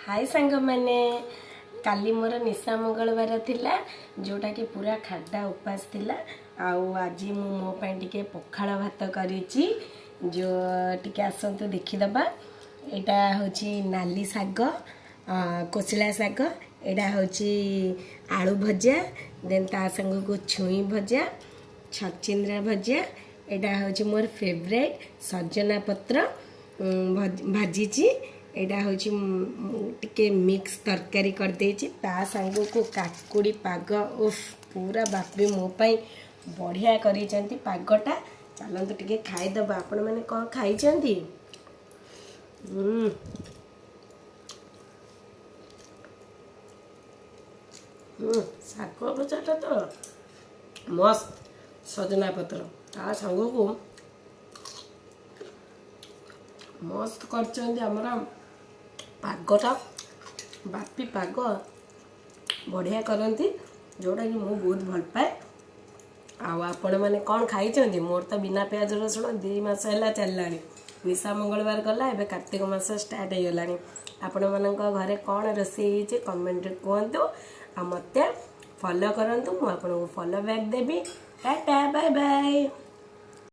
हाय सांग मैंने काली मोर निशा मंगलवार थिला जोटा कि पूरा खादा उपास थिला आउ आज मु मो पई टिके पखाळ भात करिछि जो टिके आसंतु देखिदबा। एटा होछि नाली साग कोसिला साग एटा होछि आलू भजा देन ता संग को छुई भजा छचिंद्रा भजा एटा होछि मोर फेवरेट सजना पत्र भाजी एटा होछि टिके मिक्स तरकारी कर देछि ता संग को काकुड़ी पाग उफ पूरा बापी मो पई बढ़िया करी चंती पागटा चलंतु टिके खाई दबा। आपण माने को खाई चंती साग भजाटा तो मस्त सजना पत्र ता संग को मस्त करचंदी हमरा पागटा बापी पाग बढ़िया करती जोटा कि मु बहुत भल पाए। आपण मैंने कौन खाई मोर तो बिना प्याज रसुण 2 मास है चलला निशा मंगलवार गला एवं कार्तिक मास स्टार्ट हो गला। आपण मान घरे कौन रोषे कमेंट कहतु आ मत फॉलो करंतु मु आपको फॉलो बैक देवी। Tata bye bye.